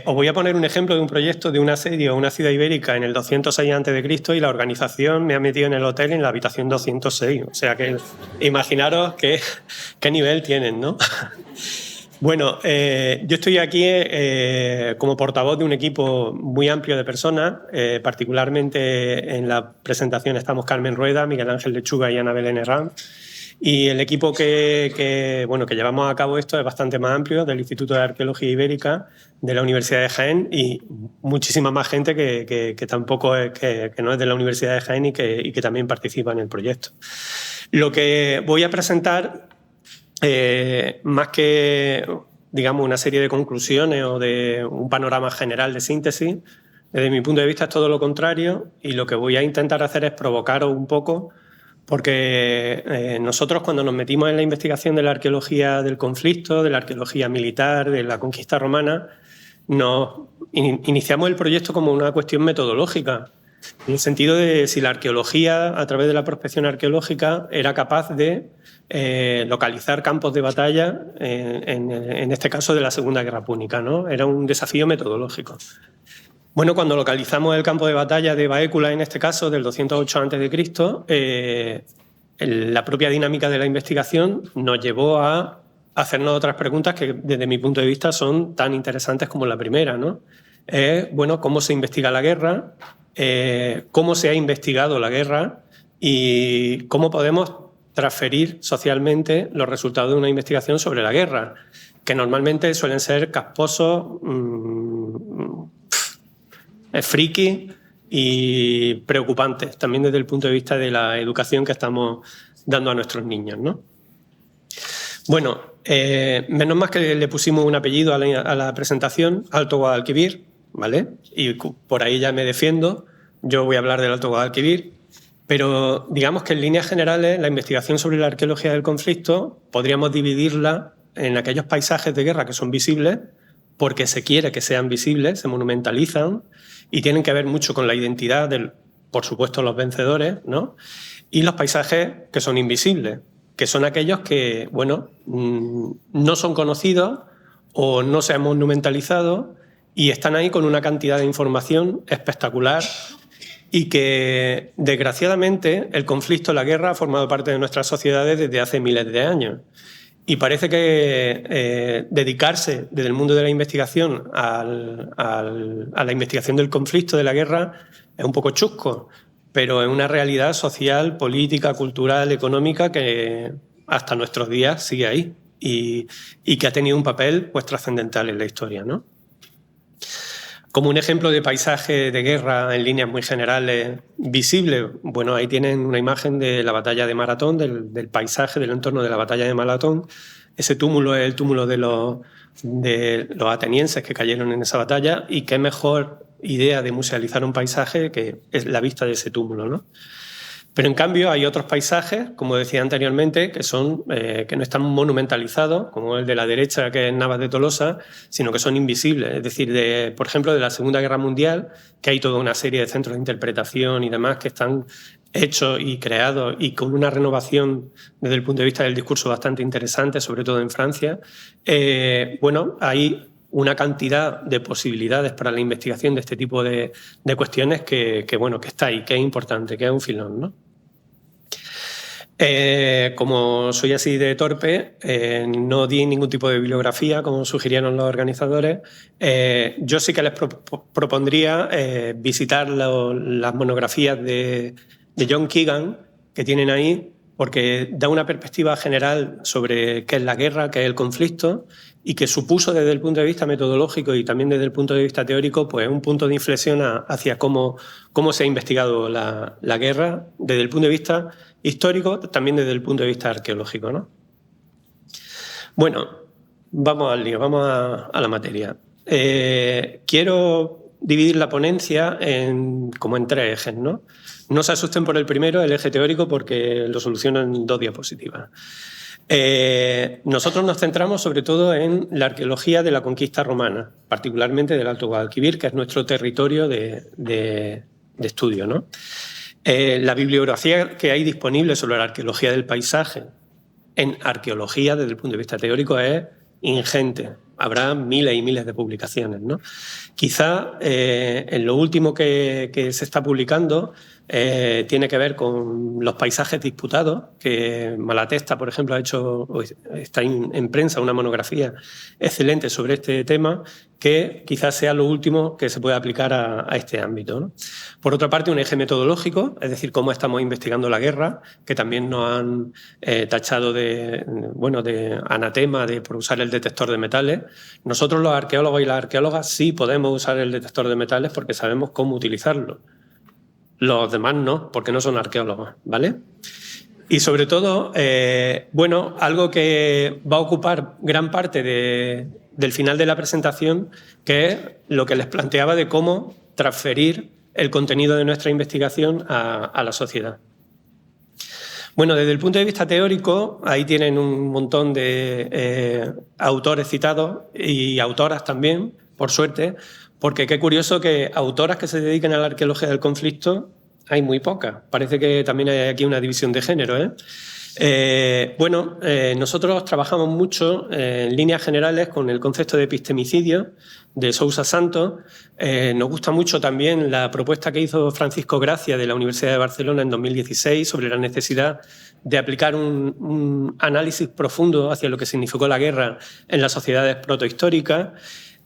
Os voy a poner un ejemplo de un proyecto de un asedio a una ciudad ibérica en el 206 a.C. y la organización me ha metido en el hotel en la habitación 206. O sea que imaginaros qué nivel tienen, ¿no? Bueno, yo estoy aquí como portavoz de un equipo muy amplio de personas. Particularmente en la presentación estamos Carmen Rueda, Miguel Ángel Lechuga y Ana Belén Herrán. Y el equipo que llevamos a cabo esto es bastante más amplio, del Instituto de Arqueología Ibérica, de la Universidad de Jaén y muchísima más gente que tampoco es, que no es de la Universidad de Jaén y que también participa en el proyecto. Lo que voy a presentar, más que digamos una serie de conclusiones o de un panorama general de síntesis, desde mi punto de vista es todo lo contrario, y lo que voy a intentar hacer es provocaros un poco. Porque nosotros, cuando nos metimos en la investigación de la arqueología del conflicto, de la arqueología militar, de la conquista romana, iniciamos el proyecto como una cuestión metodológica, en el sentido de si la arqueología, a través de la prospección arqueológica, era capaz de localizar campos de batalla, en este caso de la Segunda Guerra Púnica, ¿no? Era un desafío metodológico. Bueno, cuando localizamos el campo de batalla de Baécula, en este caso, del 208 a.C., la propia dinámica de la investigación nos llevó a hacernos otras preguntas que, desde mi punto de vista, son tan interesantes como la primera, ¿no? Bueno, ¿cómo se investiga la guerra? ¿Cómo se ha investigado la guerra? Y ¿cómo podemos transferir socialmente los resultados de una investigación sobre la guerra? Que normalmente suelen ser casposos, friki y preocupantes, también desde el punto de vista de la educación que estamos dando a nuestros niños, ¿no? Bueno, menos más que le pusimos un apellido a la presentación, Alto Guadalquivir, ¿vale? Y por ahí ya me defiendo. Yo voy a hablar del Alto Guadalquivir, pero digamos que en líneas generales la investigación sobre la arqueología del conflicto podríamos dividirla en aquellos paisajes de guerra que son visibles porque se quiere que sean visibles, se monumentalizan y tienen que ver mucho con la identidad de, por supuesto, los vencedores, ¿no? Y los paisajes que son invisibles, que son aquellos que, bueno, no son conocidos o no se han monumentalizado y están ahí con una cantidad de información espectacular y que, desgraciadamente, el conflicto, la guerra, ha formado parte de nuestras sociedades desde hace miles de años. Y parece que dedicarse desde el mundo de la investigación a la investigación del conflicto, de la guerra, es un poco chusco, pero es una realidad social, política, cultural, económica que hasta nuestros días sigue ahí y que ha tenido un papel pues trascendental en la historia, ¿no? Como un ejemplo de paisaje de guerra en líneas muy generales visible, bueno, ahí tienen una imagen de la batalla de Maratón, del paisaje, del entorno de la batalla de Maratón. Ese túmulo es el túmulo de los atenienses que cayeron en esa batalla, y qué mejor idea de musealizar un paisaje que es la vista de ese túmulo, ¿no? Pero en cambio hay otros paisajes, como decía anteriormente, que no están monumentalizados, como el de la derecha, que es Navas de Tolosa, sino que son invisibles. Es decir, por ejemplo, de la Segunda Guerra Mundial, que hay toda una serie de centros de interpretación y demás que están hechos y creados y con una renovación desde el punto de vista del discurso bastante interesante, sobre todo en Francia. Bueno, hay una cantidad de posibilidades para la investigación de este tipo de cuestiones que está ahí, que es importante, que es un filón, ¿no? Como soy así de torpe, no di ningún tipo de bibliografía, como sugirieron los organizadores. Yo sí que les propondría visitar las monografías de John Keegan, que tienen ahí, porque da una perspectiva general sobre qué es la guerra, qué es el conflicto, y que supuso desde el punto de vista metodológico y también desde el punto de vista teórico pues un punto de inflexión hacia cómo se ha investigado la guerra desde el punto de vista histórico, también desde el punto de vista arqueológico, ¿no? Bueno, vamos al lío, vamos a la materia. Quiero dividir la ponencia como en tres ejes, ¿no? No se asusten por el primero, el eje teórico, porque lo soluciono en 2 diapositivas. Nosotros nos centramos sobre todo en la arqueología de la conquista romana, particularmente del Alto Guadalquivir, que es nuestro territorio de estudio, ¿no? La bibliografía que hay disponible sobre la arqueología del paisaje en arqueología desde el punto de vista teórico es ingente. habrá miles y miles de publicaciones, ¿no? Quizá en lo último que se está publicando tiene que ver con los paisajes disputados, que Malatesta, por ejemplo, está en prensa una monografía excelente sobre este tema, que quizás sea lo último que se puede aplicar a este ámbito, ¿no? Por otra parte, un eje metodológico, es decir, cómo estamos investigando la guerra, que también nos han tachado de anatema por usar el detector de metales. Nosotros, los arqueólogos y las arqueólogas, sí podemos usar el detector de metales porque sabemos cómo utilizarlo. Los demás no, porque no son arqueólogos, ¿vale? Y sobre todo, algo que va a ocupar gran parte del final de la presentación, que es lo que les planteaba de cómo transferir el contenido de nuestra investigación a la sociedad. Bueno, desde el punto de vista teórico, ahí tienen un montón de autores citados y autoras también, por suerte, porque qué curioso que autoras que se dediquen a la arqueología del conflicto hay muy pocas. Parece que también hay aquí una división de género, ¿eh? Nosotros trabajamos mucho en líneas generales con el concepto de epistemicidio de Sousa Santos. Nos gusta mucho también la propuesta que hizo Francisco Gracia de la Universidad de Barcelona en 2016 sobre la necesidad de aplicar un análisis profundo hacia lo que significó la guerra en las sociedades protohistóricas.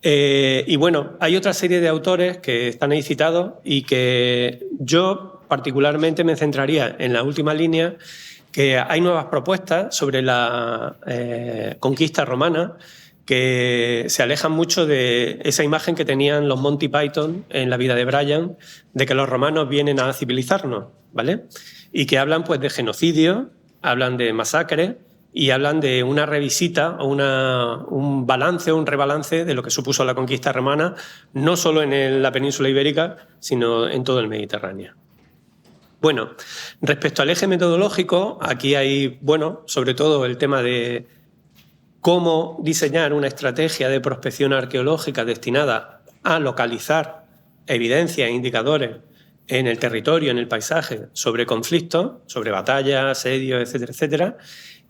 Hay otra serie de autores que están ahí citados y que yo particularmente me centraría en la última línea, que hay nuevas propuestas sobre la conquista romana que se alejan mucho de esa imagen que tenían los Monty Python en La vida de Brian, de que los romanos vienen a civilizarnos, ¿vale? Y que hablan pues de genocidio, hablan de masacres y hablan de una revisita o un balance o un rebalance de lo que supuso la conquista romana, no solo en la península ibérica, sino en todo el Mediterráneo. Bueno, respecto al eje metodológico, aquí hay, sobre todo el tema de cómo diseñar una estrategia de prospección arqueológica destinada a localizar evidencias e indicadores en el territorio, en el paisaje, sobre conflictos, sobre batallas, asedios, etcétera, etcétera.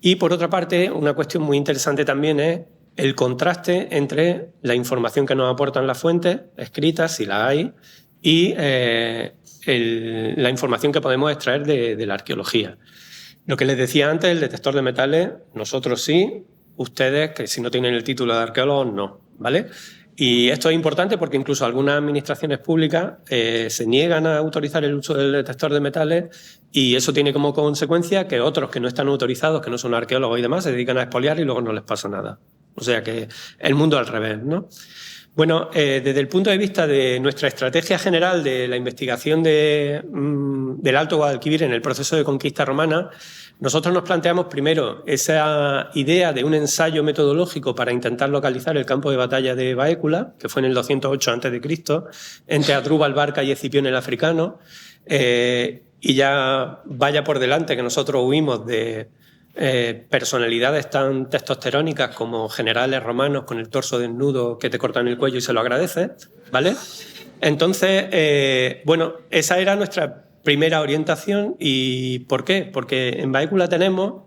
Y, por otra parte, una cuestión muy interesante también es el contraste entre la información que nos aportan las fuentes escritas, si la hay, y la información que podemos extraer de la arqueología. Lo que les decía antes, el detector de metales, nosotros sí, ustedes, que si no tienen el título de arqueólogos, no, ¿vale? Y esto es importante porque incluso algunas administraciones públicas se niegan a autorizar el uso del detector de metales, y eso tiene como consecuencia que otros que no están autorizados, que no son arqueólogos y demás, se dedican a expoliar y luego no les pasa nada. O sea que el mundo al revés, ¿no? Bueno, desde el punto de vista de nuestra estrategia general de la investigación del Alto Guadalquivir en el proceso de conquista romana, nosotros nos planteamos primero esa idea de un ensayo metodológico para intentar localizar el campo de batalla de Baécula, que fue en el 208 a.C., entre Adrúbal Barca y Escipión el Africano, y ya vaya por delante que nosotros huimos de personalidades tan testosterónicas como generales romanos con el torso desnudo que te cortan el cuello y se lo agradeces, ¿vale? Entonces, esa era nuestra primera orientación. ¿Y por qué? Porque en Baécula tenemos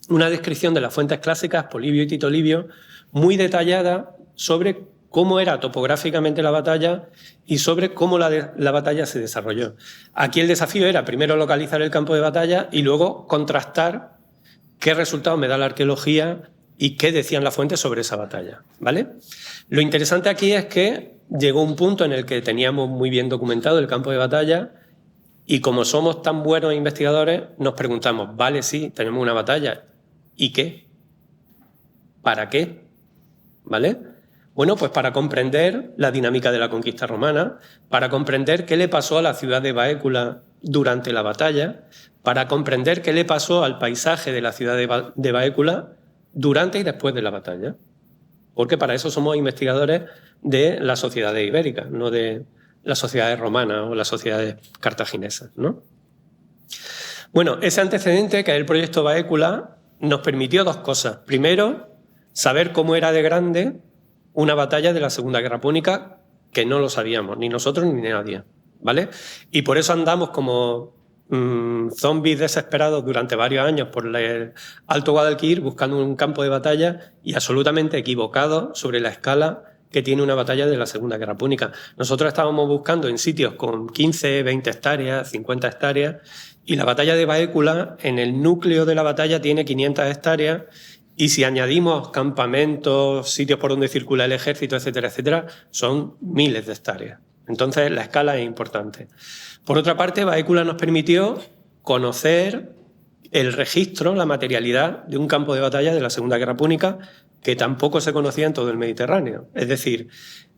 una descripción de las fuentes clásicas, Polibio y Tito Livio, muy detallada sobre cómo era topográficamente la batalla y sobre cómo la batalla se desarrolló. Aquí el desafío era primero localizar el campo de batalla y luego contrastar qué resultados me da la arqueología y qué decían las fuentes sobre esa batalla, ¿vale? Lo interesante aquí es que llegó un punto en el que teníamos muy bien documentado el campo de batalla y, como somos tan buenos investigadores, nos preguntamos, vale, sí, tenemos una batalla, ¿y qué? ¿Para qué? ¿Vale? Bueno, pues para comprender la dinámica de la conquista romana, para comprender qué le pasó a la ciudad de Baécula durante la batalla, para comprender qué le pasó al paisaje de la ciudad de Baécula durante y después de la batalla. Porque para eso somos investigadores de las sociedades ibéricas, no de las sociedades romanas o las sociedades cartaginesas, ¿no? Bueno, ese antecedente, que es el proyecto Baécula, nos permitió dos cosas. Primero, saber cómo era de grande una batalla de la Segunda Guerra Púnica, que no lo sabíamos, ni nosotros ni nadie, ¿vale? Y por eso andamos como zombies desesperados durante varios años por el Alto Guadalquivir buscando un campo de batalla y absolutamente equivocados sobre la escala que tiene una batalla de la Segunda Guerra Púnica. Nosotros estábamos buscando en sitios con 15, 20 hectáreas, 50 hectáreas, y la batalla de Baécula, en el núcleo de la batalla, tiene 500 hectáreas, y si añadimos campamentos, sitios por donde circula el ejército, etcétera, etcétera, son miles de hectáreas. Entonces, la escala es importante. Por otra parte, Baécula nos permitió conocer el registro, la materialidad de un campo de batalla de la Segunda Guerra Púnica que tampoco se conocía en todo el Mediterráneo. Es decir,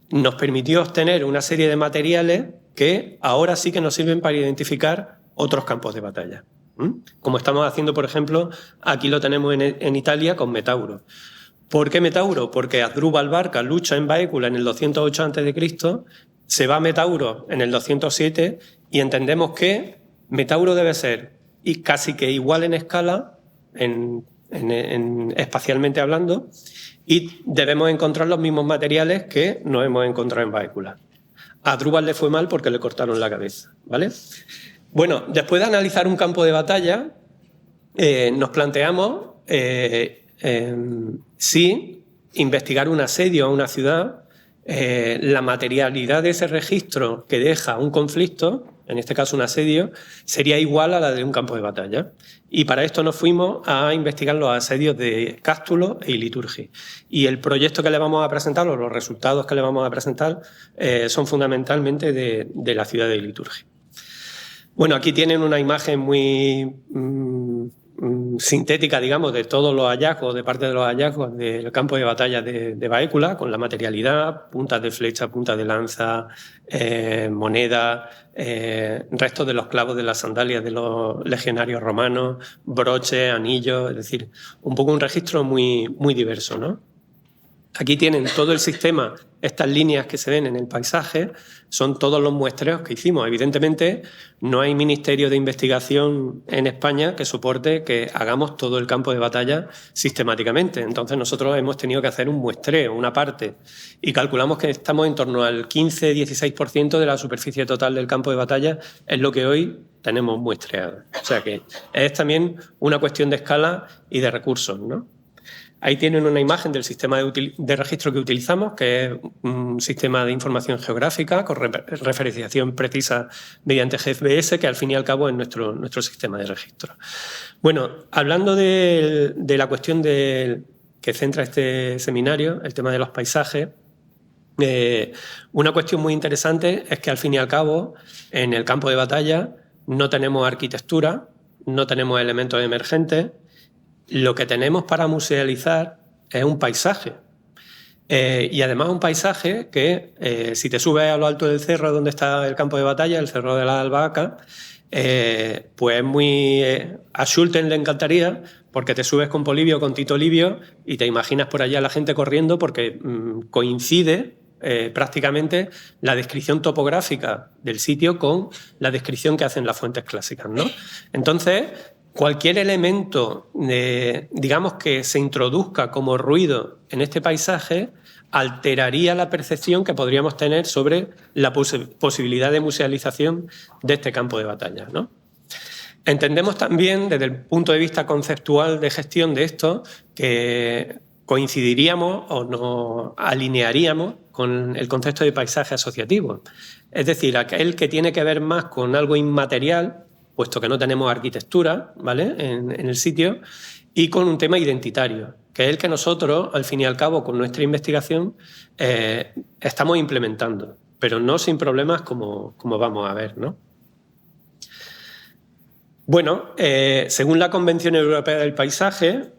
nos permitió obtener una serie de materiales que ahora sí que nos sirven para identificar otros campos de batalla. Como estamos haciendo, por ejemplo, aquí lo tenemos en Italia con Metauro. ¿Por qué Metauro? Porque Asdrúbal Barca lucha en Baécula en el 208 a.C., se va a Metauro en el 207 y entendemos que Metauro debe ser y casi que igual en escala, espacialmente hablando, y debemos encontrar los mismos materiales que nos hemos encontrado en Baécula. A Asdrúbal le fue mal porque le cortaron la cabeza, ¿vale? Bueno, después de analizar un campo de batalla, nos planteamos si investigar un asedio a una ciudad, la materialidad de ese registro que deja un conflicto, en este caso un asedio, sería igual a la de un campo de batalla. Y para esto nos fuimos a investigar los asedios de Cástulo e Iliturgi. Y el proyecto que le vamos a presentar, o los resultados que le vamos a presentar, son fundamentalmente de la ciudad de Iliturgi. Bueno, aquí tienen una imagen muy sintética, digamos, de todos los hallazgos, de parte de los hallazgos del campo de batalla de Baécula, con la materialidad, puntas de flecha, puntas de lanza, monedas, restos de los clavos de las sandalias de los legionarios romanos, broches, anillos, es decir, un poco un registro muy, muy diverso, ¿no? Aquí tienen todo el sistema, estas líneas que se ven en el paisaje, son todos los muestreos que hicimos. Evidentemente, no hay ministerio de investigación en España que soporte que hagamos todo el campo de batalla sistemáticamente. Entonces, nosotros hemos tenido que hacer un muestreo, una parte, y calculamos que estamos en torno al 15-16% de la superficie total del campo de batalla, es lo que hoy tenemos muestreado. O sea que es también una cuestión de escala y de recursos, ¿no? Ahí tienen una imagen del sistema de registro que utilizamos, que es un sistema de información geográfica con referenciación precisa mediante GFBS, que al fin y al cabo es nuestro sistema de registro. Bueno, hablando de la cuestión que centra este seminario, el tema de los paisajes, una cuestión muy interesante es que al fin y al cabo en el campo de batalla no tenemos arquitectura, no tenemos elementos emergentes. Lo que tenemos para musealizar es un paisaje. Y además un paisaje que, si te subes a lo alto del cerro donde está el campo de batalla, el Cerro de la Albahaca, pues es muy... a Schulten le encantaría, porque te subes con Polibio o con Tito Livio y te imaginas por allá la gente corriendo porque coincide prácticamente la descripción topográfica del sitio con la descripción que hacen las fuentes clásicas, ¿no? Entonces, cualquier elemento, digamos, que se introduzca como ruido en este paisaje alteraría la percepción que podríamos tener sobre la posibilidad de musealización de este campo de batalla, ¿no? Entendemos también, desde el punto de vista conceptual de gestión de esto, que coincidiríamos o nos alinearíamos con el concepto de paisaje asociativo. Es decir, aquel que tiene que ver más con algo inmaterial, puesto que no tenemos arquitectura, ¿vale?, en el sitio, y con un tema identitario, que es el que nosotros, al fin y al cabo, con nuestra investigación, estamos implementando, pero no sin problemas como vamos a ver, ¿no? Bueno, según la Convención Europea del Paisaje,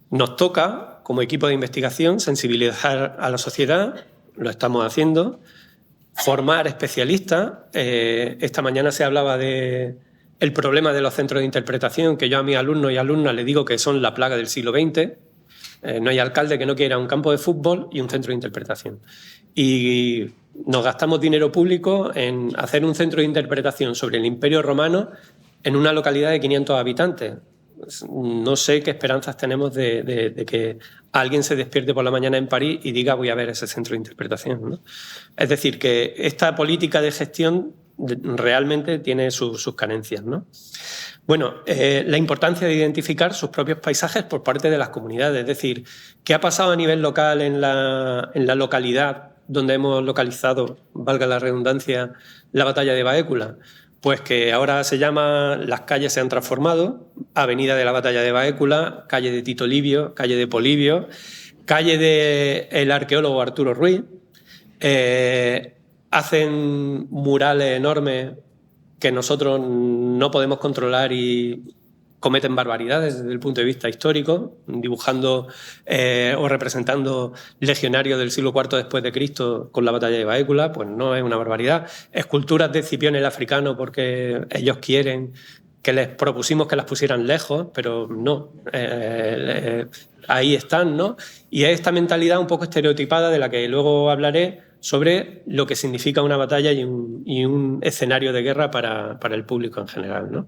nos toca, como equipo de investigación, sensibilizar a la sociedad, lo estamos haciendo, formar especialistas. Esta mañana se hablaba del problema de los centros de interpretación, que yo a mis alumnos y alumnas les digo que son la plaga del siglo XX. No hay alcalde que no quiera un campo de fútbol y un centro de interpretación. Y nos gastamos dinero público en hacer un centro de interpretación sobre el Imperio Romano en una localidad de 500 habitantes. No sé qué esperanzas tenemos de que alguien se despierte por la mañana en París y diga voy a ver ese centro de interpretación, ¿no? Es decir, que esta política de gestión realmente tiene sus carencias, ¿no? Bueno, la importancia de identificar sus propios paisajes por parte de las comunidades, es decir, ¿qué ha pasado a nivel local en la localidad donde hemos localizado, valga la redundancia, la batalla de Baécula? Pues que ahora las calles se han transformado, Avenida de la Batalla de Baécula, calle de Tito Livio, calle de Polibio, calle del arqueólogo Arturo Ruiz. Hacen murales enormes que nosotros no podemos controlar y cometen barbaridades desde el punto de vista histórico, dibujando o representando legionarios del siglo IV después de Cristo con la batalla de Baécula, pues no es una barbaridad. Esculturas de Escipión el africano porque ellos quieren, que les propusimos que las pusieran lejos, pero no, ahí están, ¿no? Y es esta mentalidad un poco estereotipada de la que luego hablaré, sobre lo que significa una batalla y un escenario de guerra para el público en general, ¿no?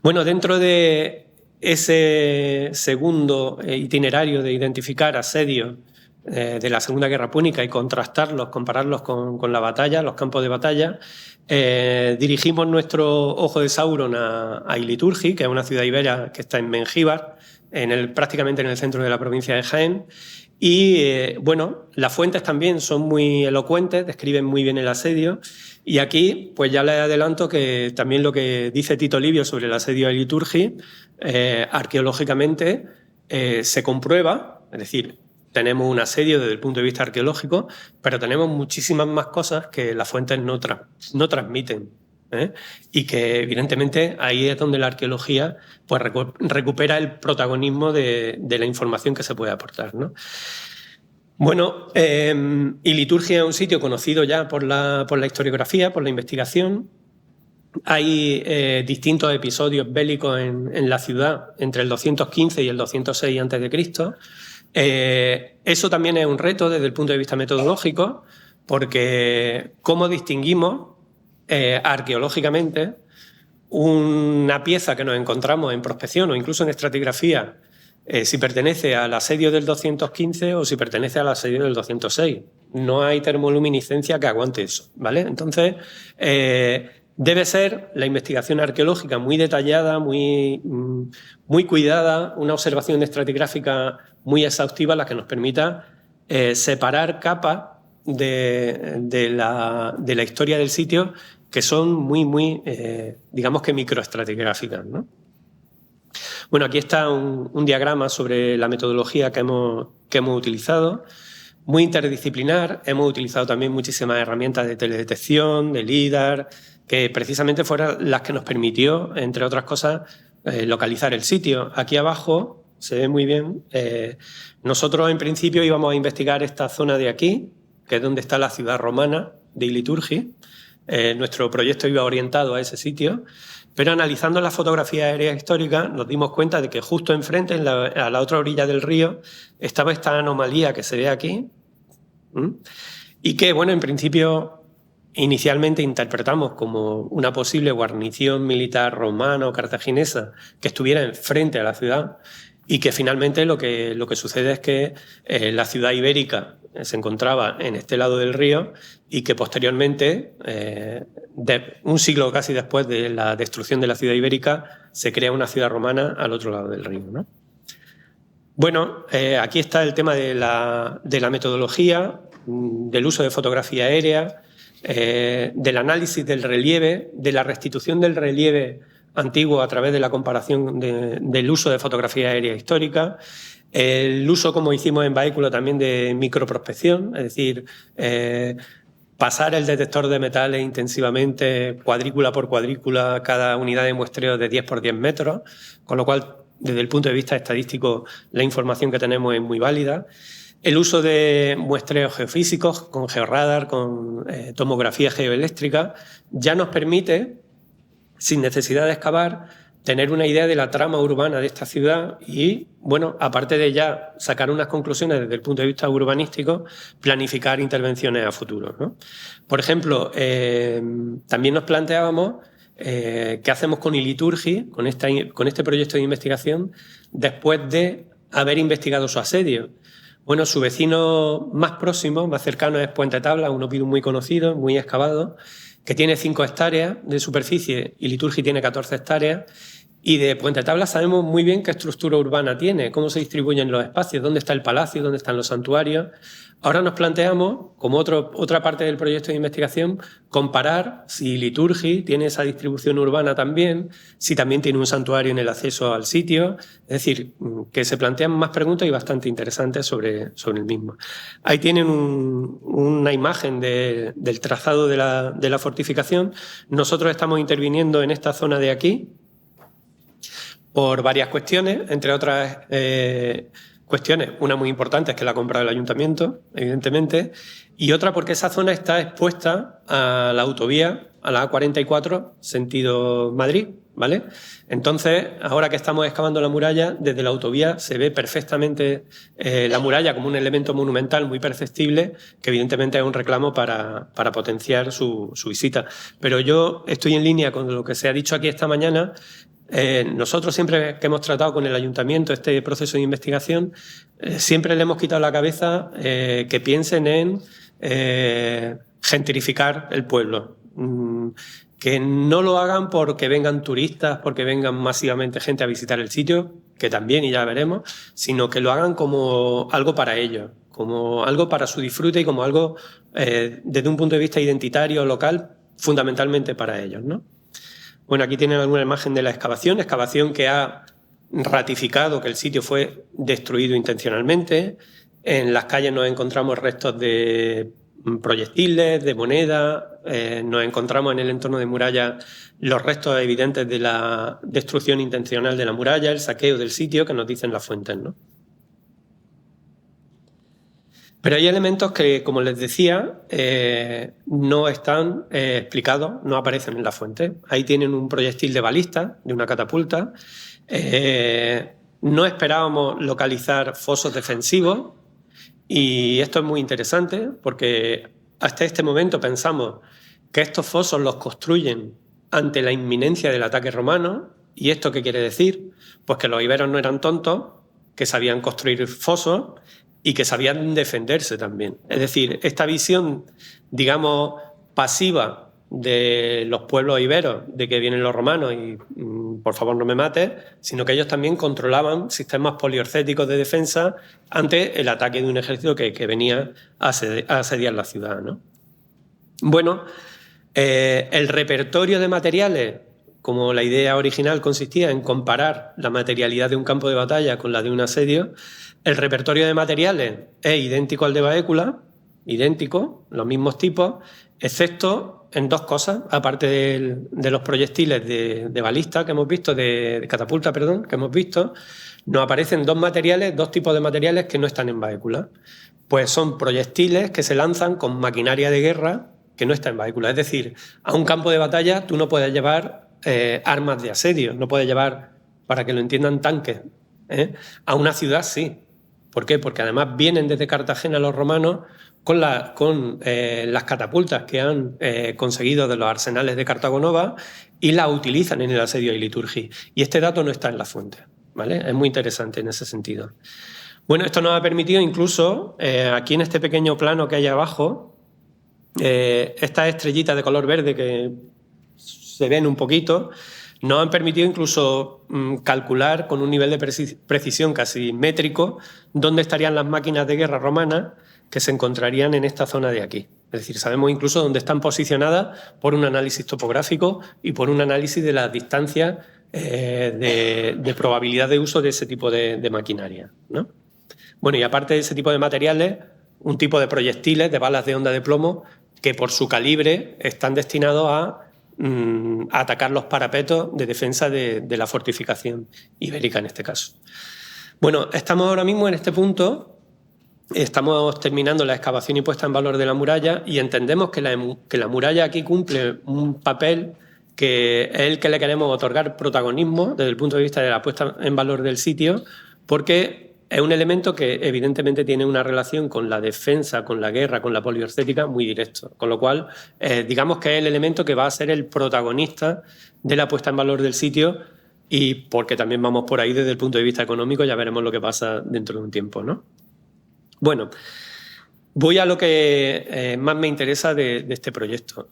Bueno, dentro de ese segundo itinerario de identificar asedios de la Segunda Guerra Púnica y contrastarlos, compararlos con la batalla, los campos de batalla, dirigimos nuestro ojo de Sauron a Iliturgi, que es una ciudad ibera que está en Mengíbar, prácticamente en el centro de la provincia de Jaén. Y bueno, las fuentes también son muy elocuentes, describen muy bien el asedio. Y aquí, pues ya les adelanto que también lo que dice Tito Livio sobre el asedio de Iliturgi, arqueológicamente se comprueba, es decir, tenemos un asedio desde el punto de vista arqueológico, pero tenemos muchísimas más cosas que las fuentes no transmiten. Y que evidentemente ahí es donde la arqueología pues, recupera el protagonismo de la información que se puede aportar, ¿no? Bueno, Iliturgi es un sitio conocido ya por la historiografía, por la investigación. Hay distintos episodios bélicos en la ciudad entre el 215 y el 206 a.C. Eso también es un reto desde el punto de vista metodológico, porque ¿cómo distinguimos arqueológicamente una pieza que nos encontramos en prospección o incluso en estratigrafía si pertenece al asedio del 215 o si pertenece al asedio del 206? No hay termoluminiscencia que aguante eso, ¿vale? Entonces, debe ser la investigación arqueológica muy detallada, muy cuidada, una observación estratigráfica muy exhaustiva la que nos permita separar capas de la historia del sitio que son muy digamos que microestratigráficas, ¿no? Bueno, aquí está un diagrama sobre la metodología que hemos utilizado, muy interdisciplinar. Hemos utilizado también muchísimas herramientas de teledetección, de LIDAR, que precisamente fueron las que nos permitió, entre otras cosas, localizar el sitio. Aquí abajo se ve muy bien. Nosotros, en principio, íbamos a investigar esta zona de aquí, que es donde está la ciudad romana de Iliturgi. Nuestro proyecto iba orientado a ese sitio, pero analizando la fotografía aérea histórica nos dimos cuenta de que justo enfrente, a la otra orilla del río, estaba esta anomalía que se ve aquí, y que, bueno, en principio, inicialmente interpretamos como una posible guarnición militar romana o cartaginesa que estuviera enfrente a la ciudad, y que finalmente lo que sucede es que la ciudad ibérica se encontraba en este lado del río y que posteriormente, un siglo casi después de la destrucción de la ciudad ibérica, se crea una ciudad romana al otro lado del río, ¿no? Bueno, aquí está el tema de la metodología, del uso de fotografía aérea, del análisis del relieve, de la restitución del relieve antiguo a través de la comparación del uso de fotografía aérea histórica, el uso, como hicimos en Baécula, también de microprospección, es decir, pasar el detector de metales intensivamente, cuadrícula por cuadrícula, cada unidad de muestreo de 10 por 10 metros, con lo cual, desde el punto de vista estadístico, la información que tenemos es muy válida. El uso de muestreos geofísicos con georradar, con tomografía geoeléctrica, ya nos permite, sin necesidad de excavar, tener una idea de la trama urbana de esta ciudad y, bueno, aparte de ya sacar unas conclusiones desde el punto de vista urbanístico, planificar intervenciones a futuro, ¿no? Por ejemplo, también nos planteábamos qué hacemos con Iliturgi, con este proyecto de investigación, después de haber investigado su asedio. Bueno, su vecino más próximo, más cercano, es Puente Tabla, un oppidum muy conocido, muy excavado, que tiene 5 hectáreas de superficie y Liturgi tiene 14 hectáreas. Y de Puente Tabla sabemos muy bien qué estructura urbana tiene, cómo se distribuyen los espacios, dónde está el palacio, dónde están los santuarios. Ahora nos planteamos, como otra parte del proyecto de investigación, comparar si Liturgi tiene esa distribución urbana también, si también tiene un santuario en el acceso al sitio. Es decir, que se plantean más preguntas y bastante interesantes sobre el mismo. Ahí tienen una imagen del trazado de la fortificación. Nosotros estamos interviniendo en esta zona de aquí por varias cuestiones, entre otras cuestiones. Una muy importante es que la ha comprado el ayuntamiento, evidentemente, y otra porque esa zona está expuesta a la autovía, a la A44, sentido Madrid, ¿vale? Entonces, ahora que estamos excavando la muralla, desde la autovía se ve perfectamente la muralla como un elemento monumental muy perceptible, que evidentemente es un reclamo para potenciar su visita. Pero yo estoy en línea con lo que se ha dicho aquí esta mañana. Nosotros siempre que hemos tratado con el ayuntamiento este proceso de investigación, siempre le hemos quitado la cabeza que piensen en gentrificar el pueblo. Que no lo hagan porque vengan turistas, porque vengan masivamente gente a visitar el sitio, que también, y ya veremos, sino que lo hagan como algo para ellos, como algo para su disfrute y como algo desde un punto de vista identitario, local, fundamentalmente para ellos, ¿no? Bueno, aquí tienen alguna imagen de la excavación que ha ratificado que el sitio fue destruido intencionalmente. En las calles nos encontramos restos de proyectiles, de moneda, nos encontramos en el entorno de muralla los restos evidentes de la destrucción intencional de la muralla, el saqueo del sitio, que nos dicen las fuentes, ¿no? Pero hay elementos que, como les decía, no están explicados, no aparecen en la fuente. Ahí tienen un proyectil de balista, de una catapulta. No esperábamos localizar fosos defensivos y esto es muy interesante porque hasta este momento pensamos que estos fosos los construyen ante la inminencia del ataque romano. ¿Y esto qué quiere decir? Pues que los iberos no eran tontos, que sabían construir fosos y que sabían defenderse también. Es decir, esta visión, digamos, pasiva de los pueblos iberos, de que vienen los romanos y por favor no me mates, sino que ellos también controlaban sistemas poliorcéticos de defensa ante el ataque de un ejército que venía a asediar la ciudad, ¿no? Bueno, el repertorio de materiales, como la idea original consistía en comparar la materialidad de un campo de batalla con la de un asedio, el repertorio de materiales es idéntico al de Baécula, idéntico, los mismos tipos, excepto en dos cosas, aparte de los proyectiles de balista que hemos visto, de catapulta, perdón, que hemos visto, nos aparecen dos tipos de materiales que no están en Baécula. Pues son proyectiles que se lanzan con maquinaria de guerra que no está en Baécula. Es decir, a un campo de batalla tú no puedes llevar armas de asedio, no puedes llevar, para que lo entiendan, tanques. A una ciudad sí. ¿Por qué? Porque además vienen desde Cartagena los romanos con las catapultas que han conseguido de los arsenales de Cartago Nova y las utilizan en el asedio y Liturgi. Y este dato no está en la fuente, ¿vale? Es muy interesante en ese sentido. Bueno, esto nos ha permitido incluso, aquí en este pequeño plano que hay abajo, estas estrellitas de color verde que se ven un poquito, nos han permitido incluso calcular con un nivel de precisión casi métrico dónde estarían las máquinas de guerra romanas que se encontrarían en esta zona de aquí. Es decir, sabemos incluso dónde están posicionadas por un análisis topográfico y por un análisis de las distancias de probabilidad de uso de ese tipo de maquinaria, ¿no? Bueno, y aparte de ese tipo de materiales, un tipo de proyectiles, de balas de onda de plomo, que por su calibre están destinados a atacar los parapetos de defensa de la fortificación ibérica en este caso. Bueno, estamos ahora mismo en este punto, estamos terminando la excavación y puesta en valor de la muralla y entendemos que la muralla aquí cumple un papel que es el que le queremos otorgar protagonismo desde el punto de vista de la puesta en valor del sitio, porque es un elemento que evidentemente tiene una relación con la defensa, con la guerra, con la poliorcética muy directo. Con lo cual, digamos que es el elemento que va a ser el protagonista de la puesta en valor del sitio y porque también vamos por ahí desde el punto de vista económico, ya veremos lo que pasa dentro de un tiempo, ¿no? Bueno, voy a lo que más me interesa de este proyecto.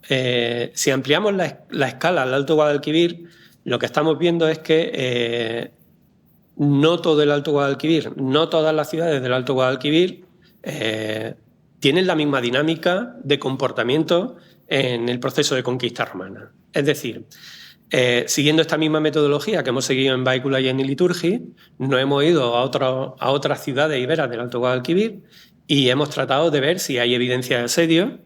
Si ampliamos la escala al Alto Guadalquivir, lo que estamos viendo es que no todo el Alto Guadalquivir, no todas las ciudades del Alto Guadalquivir tienen la misma dinámica de comportamiento en el proceso de conquista romana. Es decir, siguiendo esta misma metodología que hemos seguido en Baécula y en Iliturgi, nos hemos ido a otras ciudades iberas del Alto Guadalquivir y hemos tratado de ver si hay evidencia de asedio.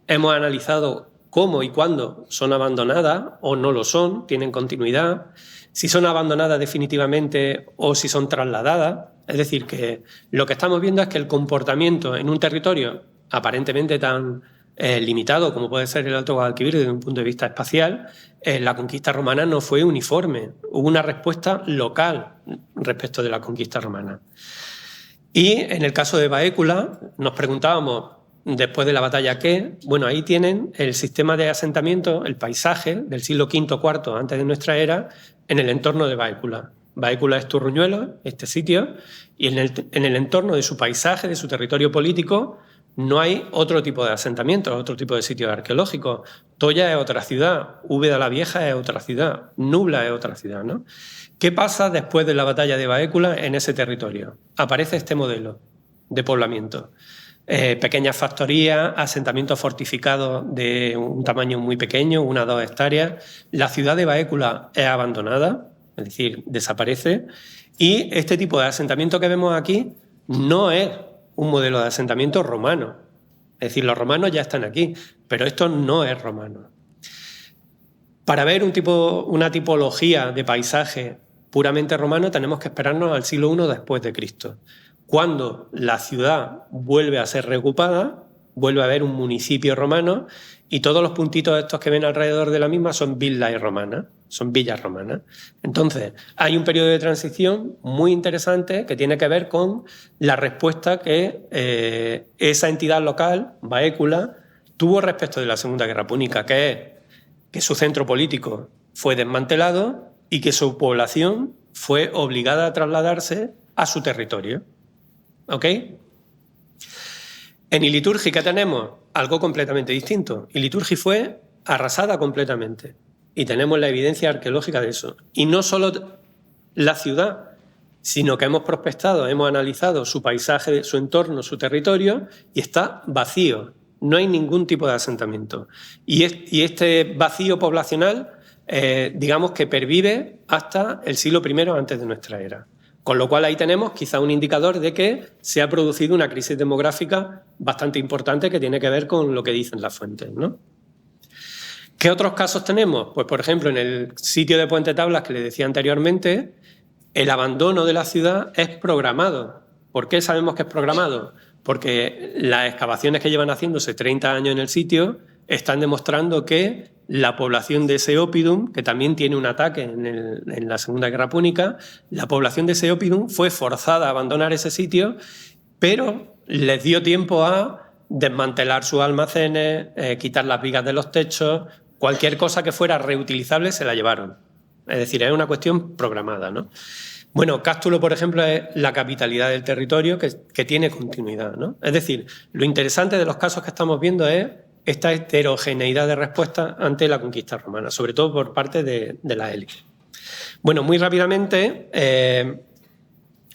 Hemos analizado cómo y cuándo son abandonadas o no lo son, tienen continuidad, si son abandonadas definitivamente o si son trasladadas. Es decir, que lo que estamos viendo es que el comportamiento en un territorio aparentemente tan limitado como puede ser el Alto Guadalquivir desde un punto de vista espacial, la conquista romana no fue uniforme. Hubo una respuesta local respecto de la conquista romana. Y en el caso de Baécula nos preguntábamos, después de la batalla, ¿qué? Bueno, ahí tienen el sistema de asentamiento, el paisaje del siglo V-IV antes de nuestra era, en el entorno de Baécula. Baécula es Turruñuelo, este sitio, y en el entorno de su paisaje, de su territorio político, no hay otro tipo de asentamiento, otro tipo de sitios arqueológicos. Toya es otra ciudad, Úbeda la Vieja es otra ciudad, Nubla es otra ciudad, ¿no? ¿Qué pasa después de la batalla de Baécula en ese territorio? Aparece este modelo de poblamiento. Pequeñas factorías, asentamientos fortificados de un tamaño muy pequeño, 1 o 2 hectáreas. La ciudad de Baécula es abandonada, es decir, desaparece. Y este tipo de asentamiento que vemos aquí no es un modelo de asentamiento romano. Es decir, los romanos ya están aquí, pero esto no es romano. Para ver una tipología de paisaje puramente romano tenemos que esperarnos al siglo I después de Cristo. Cuando la ciudad vuelve a ser reocupada, vuelve a haber un municipio romano y todos los puntitos estos que ven alrededor de la misma son villas romanas, son villas romanas. Entonces, hay un periodo de transición muy interesante que tiene que ver con la respuesta que esa entidad local, Baécula, tuvo respecto de la Segunda Guerra Púnica, que es que su centro político fue desmantelado y que su población fue obligada a trasladarse a su territorio. ¿Ok? En Iliturgi, ¿qué tenemos? Algo completamente distinto. Iliturgi fue arrasada completamente y tenemos la evidencia arqueológica de eso. Y no solo la ciudad, sino que hemos prospectado, hemos analizado su paisaje, su entorno, su territorio y está vacío. No hay ningún tipo de asentamiento. Y este vacío poblacional, digamos que pervive hasta el siglo I antes de nuestra era. Con lo cual ahí tenemos quizá un indicador de que se ha producido una crisis demográfica bastante importante que tiene que ver con lo que dicen las fuentes, ¿no? ¿Qué otros casos tenemos? Pues, por ejemplo, en el sitio de Puente Tablas que les decía anteriormente, el abandono de la ciudad es programado. ¿Por qué sabemos que es programado? Porque las excavaciones que llevan haciéndose 30 años en el sitio están demostrando que la población de Seopidum, que también tiene un ataque en la Segunda Guerra Púnica, la población de Seopidum fue forzada a abandonar ese sitio, pero les dio tiempo a desmantelar sus almacenes, quitar las vigas de los techos, cualquier cosa que fuera reutilizable se la llevaron. Es decir, es una cuestión programada, ¿no? Bueno, Cástulo, por ejemplo, es la capitalidad del territorio que tiene continuidad, ¿no? Es decir, lo interesante de los casos que estamos viendo es esta heterogeneidad de respuesta ante la conquista romana, sobre todo por parte de la élite. Bueno, muy rápidamente,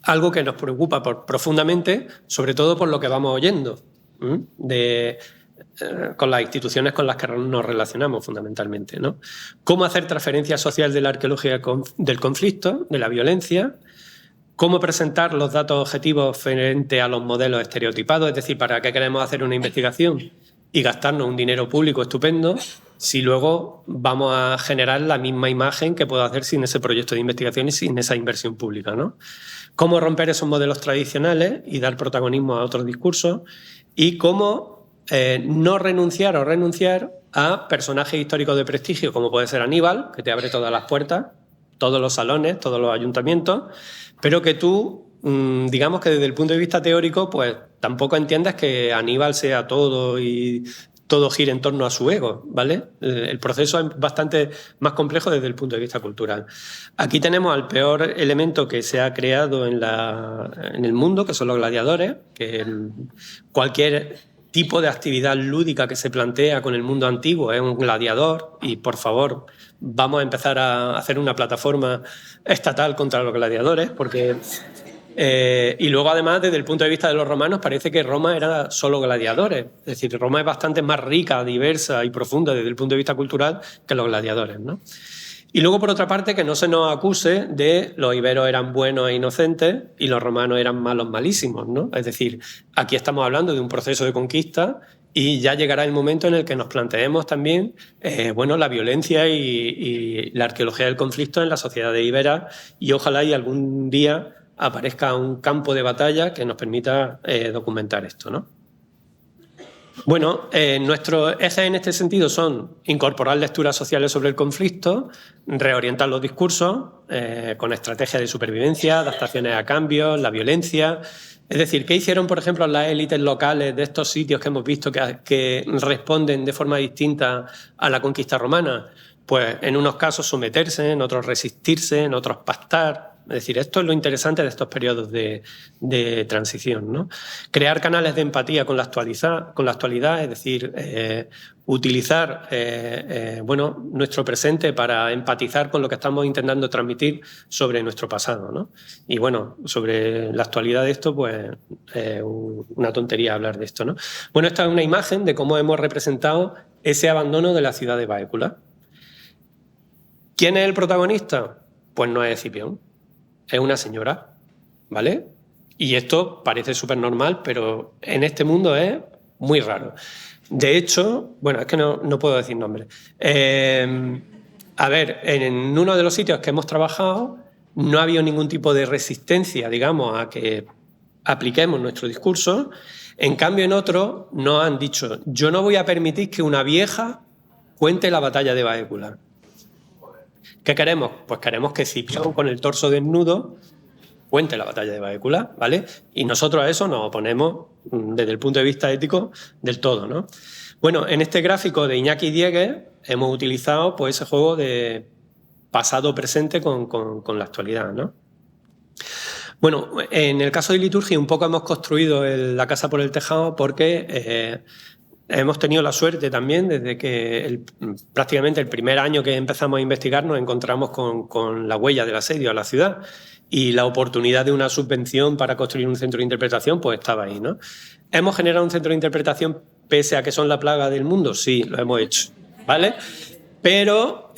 algo que nos preocupa profundamente, sobre todo por lo que vamos oyendo con las instituciones con las que nos relacionamos fundamentalmente, ¿no? Cómo hacer transferencia social de la arqueología del conflicto, de la violencia, cómo presentar los datos objetivos frente a los modelos estereotipados, es decir, para qué queremos hacer una investigación y gastarnos un dinero público estupendo si luego vamos a generar la misma imagen que puedo hacer sin ese proyecto de investigación y sin esa inversión pública, ¿no? Cómo romper esos modelos tradicionales y dar protagonismo a otros discursos y cómo no renunciar o renunciar a personajes históricos de prestigio, como puede ser Aníbal, que te abre todas las puertas, todos los salones, todos los ayuntamientos, pero que tú, digamos que desde el punto de vista teórico, pues tampoco entiendas que Aníbal sea todo y todo gira en torno a su ego, ¿vale? El proceso es bastante más complejo desde el punto de vista cultural. Aquí tenemos al peor elemento que se ha creado en el mundo, que son los gladiadores, que cualquier tipo de actividad lúdica que se plantea con el mundo antiguo es un gladiador, y por favor vamos a empezar a hacer una plataforma estatal contra los gladiadores, porque... y luego, además, desde el punto de vista de los romanos, parece que Roma era solo gladiadores. Es decir, Roma es bastante más rica, diversa y profunda desde el punto de vista cultural que los gladiadores, ¿no? Y luego, por otra parte, que no se nos acuse de los iberos eran buenos e inocentes y los romanos eran malos, malísimos, ¿no? Es decir, aquí estamos hablando de un proceso de conquista y ya llegará el momento en el que nos planteemos también la violencia y la arqueología del conflicto en la sociedad ibera, y ojalá y algún día aparezca un campo de batalla que nos permita documentar esto, ¿no? Bueno, nuestros ejes en este sentido son incorporar lecturas sociales sobre el conflicto, reorientar los discursos con estrategias de supervivencia, adaptaciones a cambios, la violencia. Es decir, ¿qué hicieron, por ejemplo, las élites locales de estos sitios que hemos visto que responden de forma distinta a la conquista romana? Pues en unos casos someterse, en otros resistirse, en otros pactar. Es decir, esto es lo interesante de estos periodos de transición, ¿no? Crear canales de empatía con la actualidad, es decir, utilizar nuestro presente para empatizar con lo que estamos intentando transmitir sobre nuestro pasado, ¿no? Y bueno, sobre la actualidad de esto, pues una tontería hablar de esto, ¿no? Bueno, esta es una imagen de cómo hemos representado ese abandono de la ciudad de Baécula. ¿Quién es el protagonista? Pues no es Escipión. Es una señora, ¿vale? Y esto parece súper normal, pero en este mundo es muy raro. De hecho, bueno, es que no puedo decir nombres. A ver, en uno de los sitios que hemos trabajado no ha habido ningún tipo de resistencia, digamos, a que apliquemos nuestro discurso. En cambio, en otro nos han dicho, yo no voy a permitir que una vieja cuente la batalla de Baécula. ¿Qué queremos? Pues queremos que Escipión, con el torso desnudo, cuente la batalla de Baécula, ¿vale? Y nosotros a eso nos oponemos desde el punto de vista ético del todo, ¿no? Bueno, en este gráfico de Iñaki Diegues hemos utilizado pues, ese juego de pasado-presente con la actualidad, ¿no? Bueno, en el caso de Iliturgia un poco hemos construido la casa por el tejado porque... hemos tenido la suerte también, desde que prácticamente el primer año que empezamos a investigar nos encontramos con la huella del asedio a la ciudad, y la oportunidad de una subvención para construir un centro de interpretación pues estaba ahí, ¿no? ¿Hemos generado un centro de interpretación pese a que son la plaga del mundo? Sí, lo hemos hecho, ¿vale? Pero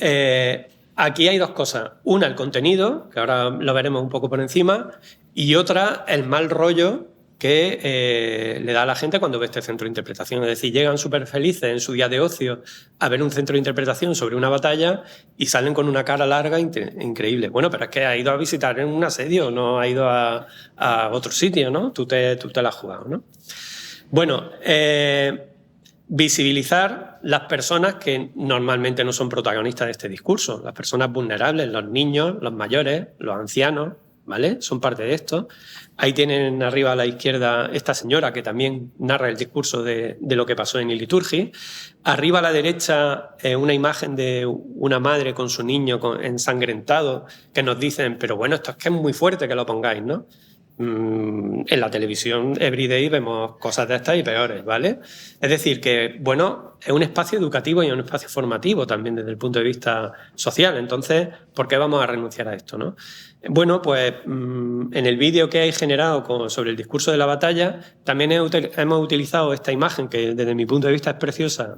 aquí hay dos cosas. Una, el contenido, que ahora lo veremos un poco por encima, y otra, el mal rollo que le da a la gente cuando ve este centro de interpretación. Es decir, llegan súper felices en su día de ocio a ver un centro de interpretación sobre una batalla y salen con una cara larga increíble. Bueno, pero es que ha ido a visitar en un asedio, no ha ido a otro sitio, ¿no? Tú te la has jugado, ¿no? Bueno, visibilizar las personas que normalmente no son protagonistas de este discurso, las personas vulnerables, los niños, los mayores, los ancianos, ¿vale? Son parte de esto. Ahí tienen arriba a la izquierda esta señora que también narra el discurso de lo que pasó en Iliturgi. Arriba a la derecha una imagen de una madre con su niño ensangrentado, que nos dicen, pero bueno, esto es que es muy fuerte que lo pongáis, ¿no? En la televisión everyday vemos cosas de estas y peores, ¿vale? Es decir, que, bueno, es un espacio educativo y un espacio formativo también desde el punto de vista social. Entonces, ¿por qué vamos a renunciar a esto, no? Bueno, pues en el vídeo que hay generado sobre el discurso de la batalla también hemos utilizado esta imagen que desde mi punto de vista es preciosa,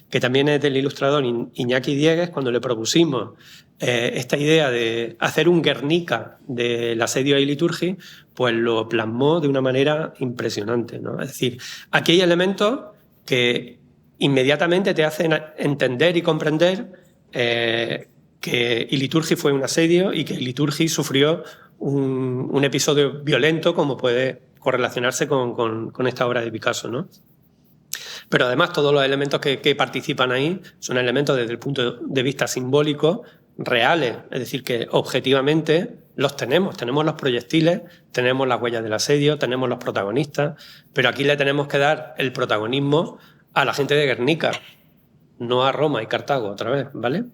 que también es del ilustrador Iñaki Diegues, cuando le propusimos esta idea de hacer un Guernica del asedio a Iliturgi, pues lo plasmó de una manera impresionante, ¿no? Es decir, aquí hay elementos que inmediatamente te hacen entender y comprender que Iliturgi fue un asedio y que Iliturgi sufrió un episodio violento como puede correlacionarse con esta obra de Picasso, ¿no? Pero además todos los elementos que participan ahí son elementos desde el punto de vista simbólico reales, es decir, que objetivamente los tenemos los proyectiles, tenemos las huellas del asedio, tenemos los protagonistas, pero aquí le tenemos que dar el protagonismo a la gente de Guernica, no a Roma y Cartago otra vez, ¿vale?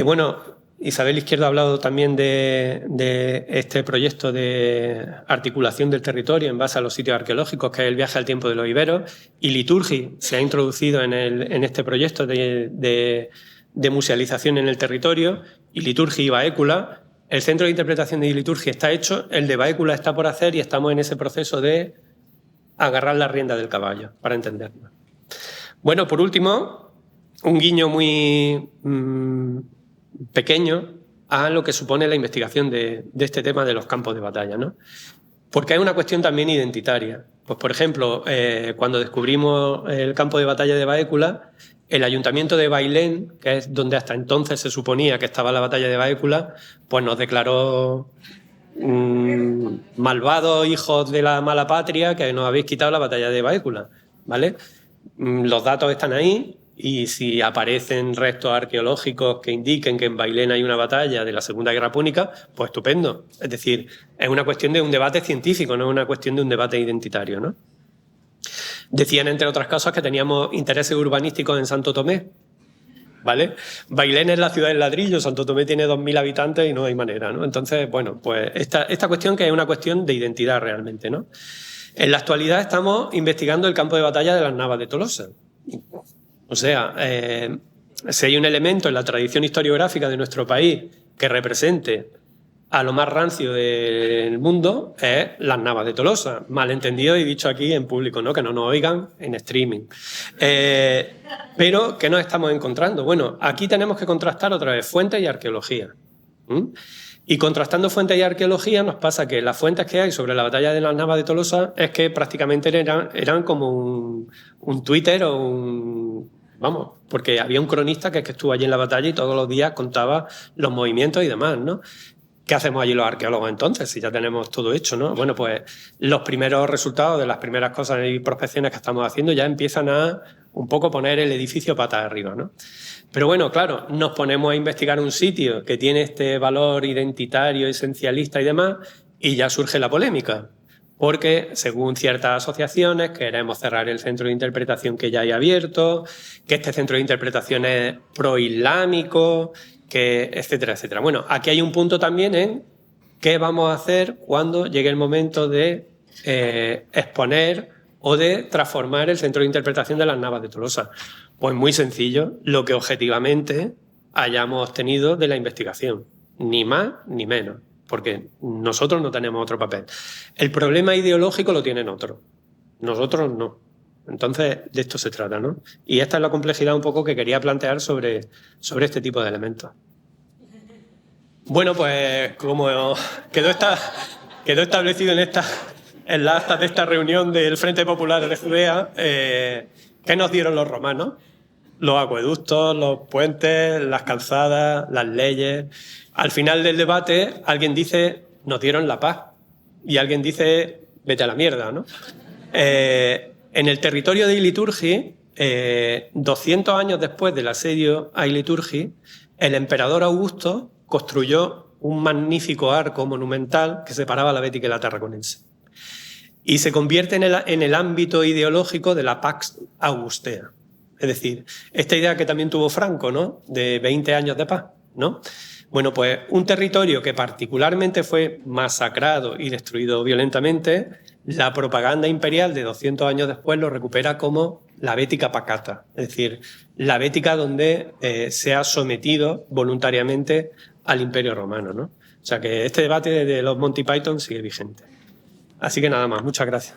Bueno, Isabel Izquierdo ha hablado también de este proyecto de articulación del territorio en base a los sitios arqueológicos, que es el viaje al tiempo de los iberos, y Liturgi se ha introducido en este proyecto de musealización en el territorio, y Liturgi y Baécula. El centro de interpretación de Liturgi está hecho, el de Baécula está por hacer y estamos en ese proceso de agarrar la rienda del caballo, para entenderlo. Bueno, por último, un guiño muy pequeño a lo que supone la investigación de este tema de los campos de batalla, ¿no? Porque es una cuestión también identitaria. Pues, por ejemplo, cuando descubrimos el campo de batalla de Baécula, el ayuntamiento de Bailén, que es donde hasta entonces se suponía que estaba la batalla de Baécula, pues nos declaró malvados hijos de la mala patria que nos habéis quitado la batalla de Baécula, ¿vale? Los datos están ahí y si aparecen restos arqueológicos que indiquen que en Bailén hay una batalla de la Segunda Guerra Púnica, pues estupendo. Es decir, es una cuestión de un debate científico, no es una cuestión de un debate identitario, ¿no? Decían, entre otras cosas, que teníamos intereses urbanísticos en Santo Tomé, ¿vale? Bailén es la ciudad del ladrillo, Santo Tomé tiene 2.000 habitantes y no hay manera, ¿no? Entonces, bueno, pues esta cuestión que es una cuestión de identidad realmente, ¿no? En la actualidad estamos investigando el campo de batalla de las Navas de Tolosa. O sea, si hay un elemento en la tradición historiográfica de nuestro país que represente a lo más rancio del mundo, es las Navas de Tolosa. Malentendido y dicho aquí en público, ¿no? Que no nos oigan en streaming. Pero, ¿qué nos estamos encontrando? Bueno, aquí tenemos que contrastar otra vez fuentes y arqueología. Y contrastando fuentes y arqueología nos pasa que las fuentes que hay sobre la batalla de las Navas de Tolosa es que prácticamente eran como un Twitter o un... Vamos, porque había un cronista que estuvo allí en la batalla y todos los días contaba los movimientos y demás, ¿no? ¿Qué hacemos allí los arqueólogos entonces si ya tenemos todo hecho, ¿no? Bueno, pues los primeros resultados de las primeras cosas y prospecciones que estamos haciendo ya empiezan a un poco poner el edificio patas arriba, ¿no? Pero bueno, claro, nos ponemos a investigar un sitio que tiene este valor identitario, esencialista y demás, y ya surge la polémica. Porque, según ciertas asociaciones, queremos cerrar el centro de interpretación que ya hay abierto, que este centro de interpretación es proislámico, que etcétera, etcétera. Bueno, aquí hay un punto también en qué vamos a hacer cuando llegue el momento de exponer o de transformar el centro de interpretación de las Navas de Tolosa. Pues muy sencillo, lo que objetivamente hayamos obtenido de la investigación, ni más ni menos, porque nosotros no tenemos otro papel. El problema ideológico lo tienen otros, nosotros no. Entonces, de esto se trata, ¿no? Y esta es la complejidad un poco que quería plantear sobre este tipo de elementos. Bueno, pues como quedó establecido en las actas de esta reunión del Frente Popular de Judea, ¿qué nos dieron los romanos? Los acueductos, los puentes, las calzadas, las leyes. Al final del debate, alguien dice, nos dieron la paz. Y alguien dice, vete a la mierda, ¿no? En el territorio de Iliturgi, 200 años después del asedio a Iliturgi, el emperador Augusto construyó un magnífico arco monumental que separaba la Bética y la Tarraconense. Y se convierte en el ámbito ideológico de la Pax Augustea. Es decir, esta idea que también tuvo Franco, ¿no? De 20 años de paz, ¿no? Bueno, pues un territorio que particularmente fue masacrado y destruido violentamente, la propaganda imperial de 200 años después lo recupera como la Bética pacata, es decir, la Bética donde se ha sometido voluntariamente al Imperio Romano, ¿no? O sea que este debate de los Monty Python sigue vigente. Así que nada más, muchas gracias.